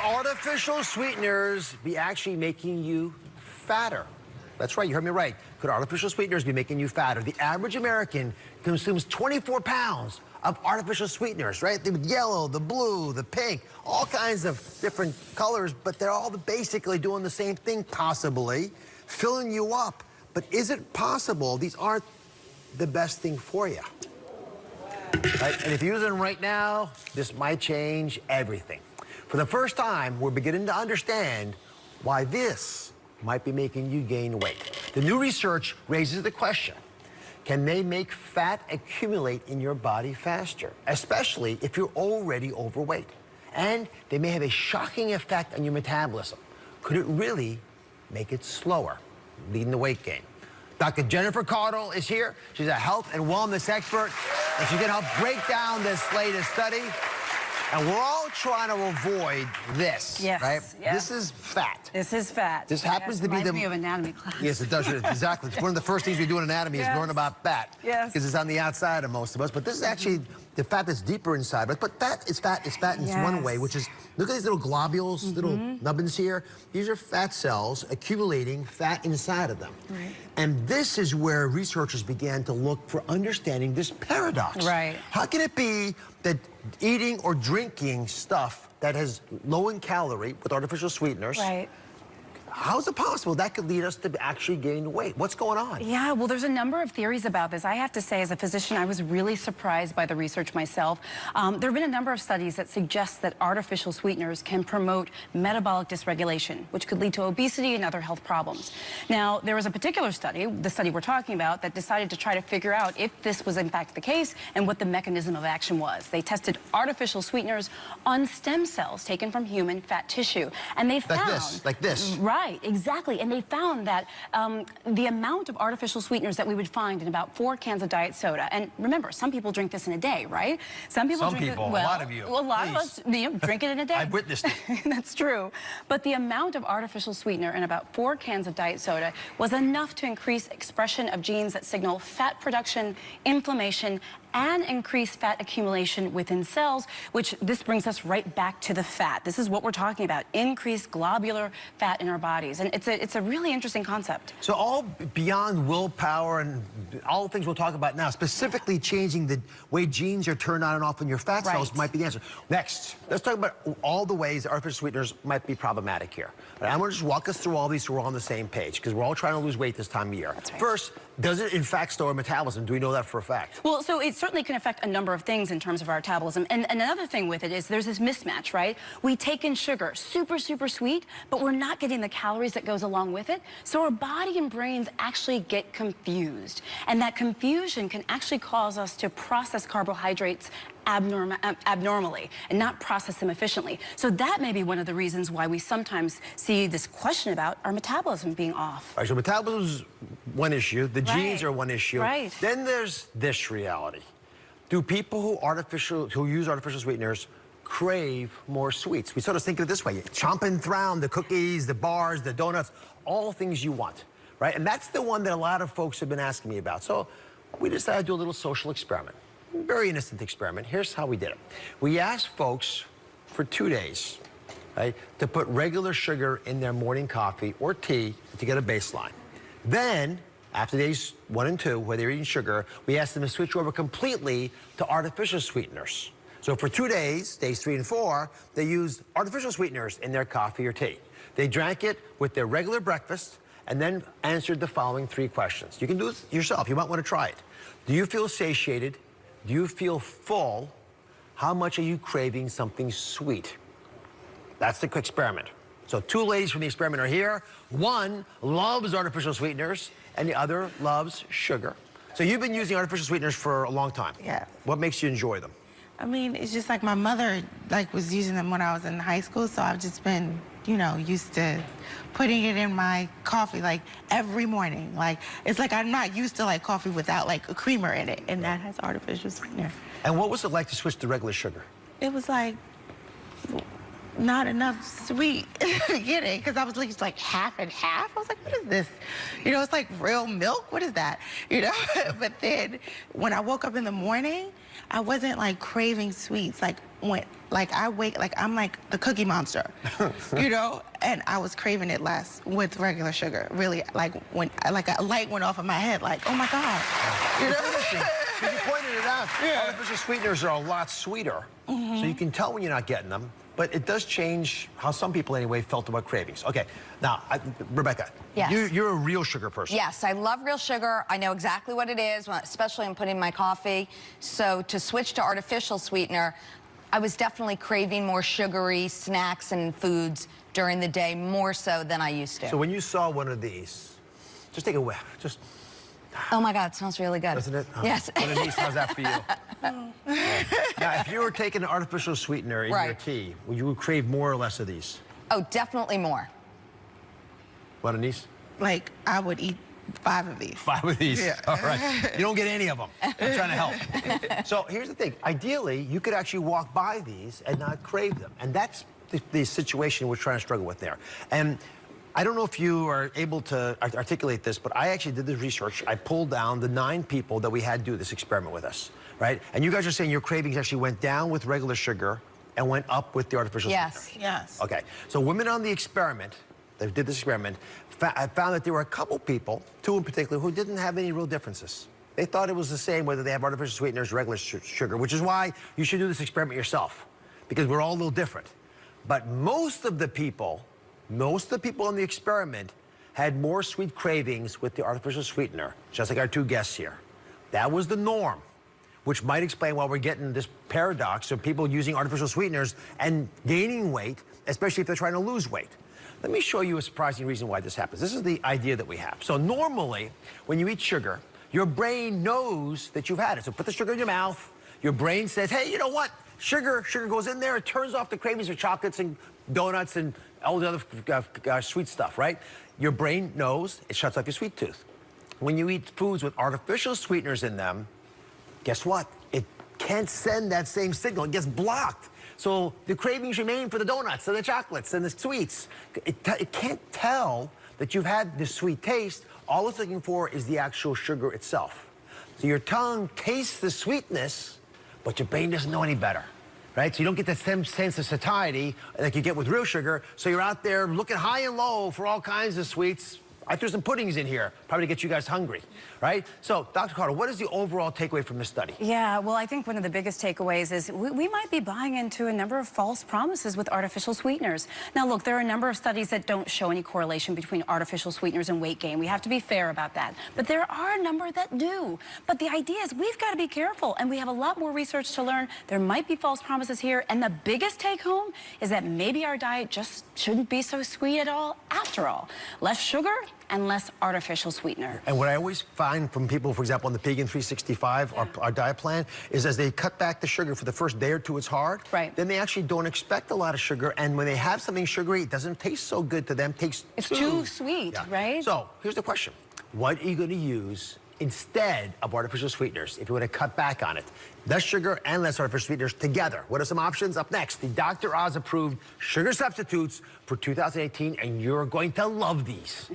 artificial sweeteners be actually making you fatter? That's right, you heard me right. Could artificial sweeteners be making you fatter? The average American consumes 24 pounds of artificial sweeteners, right? The yellow, the blue, the pink, all kinds of different colors, but they're all basically doing the same thing, possibly, filling you up. But is it possible these aren't the best thing for you? Right? And if you use them right now, this might change everything. For the first time, we're beginning to understand why this might be making you gain weight. The new research raises the question, can they make fat accumulate in your body faster, especially if you're already overweight? And they may have a shocking effect on your metabolism. Could it really make it slower, leading to weight gain? Dr. Jennifer Caudle is here. She's a health and wellness expert, and she's gonna help break down this latest study. And we're all trying to avoid this, yes, right? Yes. This is fat. This is fat. This happens to be the... Reminds me of anatomy class. Yes, it does. Exactly. It's one of the first things we do in anatomy is learn about fat. Yes. Because it's on the outside of most of us. But this is actually the fat that's deeper inside. But fat is fat in one way, which is, look at these little globules, little nubbins here. These are fat cells accumulating fat inside of them. Right. And this is where researchers began to look for understanding this paradox. Right. How can it be that eating or drinking stuff that has low in calorie with artificial sweeteners, right, how is it possible that could lead us to actually gain weight? What's going on? Yeah, well, there's a number of theories about this. I have to say, as a physician, I was really surprised by the research myself. There have been a number of studies that suggest that artificial sweeteners can promote metabolic dysregulation, which could lead to obesity and other health problems. Now, there was a particular study, the study we're talking about, that decided to try to figure out if this was in fact the case and what the mechanism of action was. They tested artificial sweeteners on stem cells taken from human fat tissue, and they found... Like this. Right, exactly. And they found that the amount of artificial sweeteners that we would find in about 4 cans of diet soda, and remember, some people drink this in a day, right? Some people, a lot of you. Well, a lot of us drink it in a day. I've witnessed it. That's true. But the amount of artificial sweetener in about 4 cans of diet soda was enough to increase expression of genes that signal fat production, inflammation, and increase fat accumulation within cells, which this brings us right back to the fat. This is what we're talking about, increased globular fat in our bodies. And it's a really interesting concept. So all beyond willpower and all the things we'll talk about now, specifically changing the way genes are turned on and off in your fat cells might be the answer. Next, let's talk about all the ways artificial sweeteners might be problematic here. But I'm gonna just walk us through all these so we're all on the same page, because we're all trying to lose weight this time of year. That's right. First, does it in fact slow our metabolism? Do we know that for a fact? Well, so it certainly can affect a number of things in terms of our metabolism. And another thing with it is there's this mismatch, right? We take in sugar, super, super sweet, but we're not getting the calories that goes along with it. So our body and brains actually get confused. And that confusion can actually cause us to process carbohydrates abnormally and not process them efficiently. So that may be one of the reasons why we sometimes see this question about our metabolism being off. All right, so metabolism is one issue, the genes are one issue. Right. Then there's this reality. Do people who use artificial sweeteners crave more sweets? We sort of think of it this way, chomping down the cookies, the bars, the donuts, all things you want, right? And that's the one that a lot of folks have been asking me about. So we decided to do a little social experiment. Very innocent experiment. Here's how we did it. We asked folks for 2 days, right, to put regular sugar in their morning coffee or tea to get a baseline. Then, after days 1 and 2, where they're eating sugar, we asked them to switch over completely to artificial sweeteners. So for 2 days, days 3 and 4, they used artificial sweeteners in their coffee or tea. They drank it with their regular breakfast and then answered the following 3 questions. You can do this yourself. You might want to try it. Do you feel satiated? Do you feel full? How much are you craving something sweet? That's the experiment. So 2 ladies from the experiment are here. One loves artificial sweeteners, and the other loves sugar. So you've been using artificial sweeteners for a long time. Yeah. What makes you enjoy them? I mean, it's just like my mother was using them when I was in high school, so I've just been, used to putting it in my coffee every morning. It's like I'm not used to coffee without a creamer in it, and that has artificial sweetener. And what was it like to switch to regular sugar? It was like not enough sweet in the beginning because I was like half and half. I was like, what is this? You know, it's like real milk. What is that? You know, but then when I woke up in the morning, I wasn't like craving sweets. Like I'm like the Cookie Monster, you know, and I was craving it less with regular sugar. Really, like when like a light went off in my head, like, oh my God. You know? You pointed it out. Yeah. Artificial sweeteners are a lot sweeter, so you can tell when you're not getting them. But it does change how some people, anyway, felt about cravings. Okay, now, Rebecca, Yes. you're a real sugar person. Yes, I love real sugar. I know exactly what it is, especially when I'm putting in my coffee. So to switch to artificial sweetener, I was definitely craving more sugary snacks and foods during the day, more so than I used to. So when you saw one of these, just take a whiff. Just. Oh my God, it smells really good. Doesn't it? Oh. Yes. Denise, how's that for you? Yeah. Now, if you were taking an artificial sweetener in your tea, would you crave more or less of these? Oh, definitely more. What, Denise? Like I would eat 5 of these. 5 of these. Yeah. All right. You don't get any of them. I'm trying to help. So here's the thing. Ideally, you could actually walk by these and not crave them. And that's the situation we're trying to struggle with there. And I don't know if you are able to articulate this, but I actually did the research. I pulled down the 9 people that we had do this experiment with us, right? And you guys are saying your cravings actually went down with regular sugar and went up with the artificial sweetener. Yes. Okay. So women on the experiment, that did this experiment, I found that there were a couple people, 2 in particular, who didn't have any real differences. They thought it was the same whether they have artificial sweeteners or regular sugar, which is why you should do this experiment yourself, because we're all a little different. But most of the people in the experiment had more sweet cravings with the artificial sweetener, just like our 2 guests here. That was the norm, which might explain why we're getting this paradox of people using artificial sweeteners and gaining weight, especially if they're trying to lose weight. Let me show you a surprising reason why this happens. This is the idea that we have. So normally, when you eat sugar, your brain knows that you've had it. So put the sugar in your mouth. Your brain says, hey, you know what? Sugar goes in there. It turns off the cravings for chocolates and donuts and all the other sweet stuff, right? Your brain knows. It shuts off your sweet tooth. When you eat foods with artificial sweeteners in them, guess what? It can't send that same signal. It gets blocked. So the cravings remain for the donuts and the chocolates and the sweets. It can't tell that you've had this sweet taste. All it's looking for is the actual sugar itself. So your tongue tastes the sweetness, but your brain doesn't know any better, right? So you don't get that same sense of satiety like you get with real sugar. So you're out there looking high and low for all kinds of sweets. I threw some puddings in here, probably to get you guys hungry, right? So, Dr. Caudle, what is the overall takeaway from this study? Yeah, well, I think one of the biggest takeaways is we might be buying into a number of false promises with artificial sweeteners. Now, look, there are a number of studies that don't show any correlation between artificial sweeteners and weight gain. We have to be fair about that. But there are a number that do. But the idea is we've got to be careful, and we have a lot more research to learn. There might be false promises here, and the biggest take-home is that maybe our diet just shouldn't be so sweet at all, after all. Less sugar and less artificial sweetener. And what I always find from people, for example, on the Vegan 365, our diet plan, is as they cut back the sugar for the first day or 2, it's hard. Right. Then they actually don't expect a lot of sugar, and when they have something sugary, it doesn't taste so good to them. It's too sweet, right? So here's the question. What are you going to use instead of artificial sweeteners if you want to cut back on it? Less sugar and less artificial sweeteners together. What are some options? Up next, the Dr. Oz approved sugar substitutes for 2018, and you're going to love these.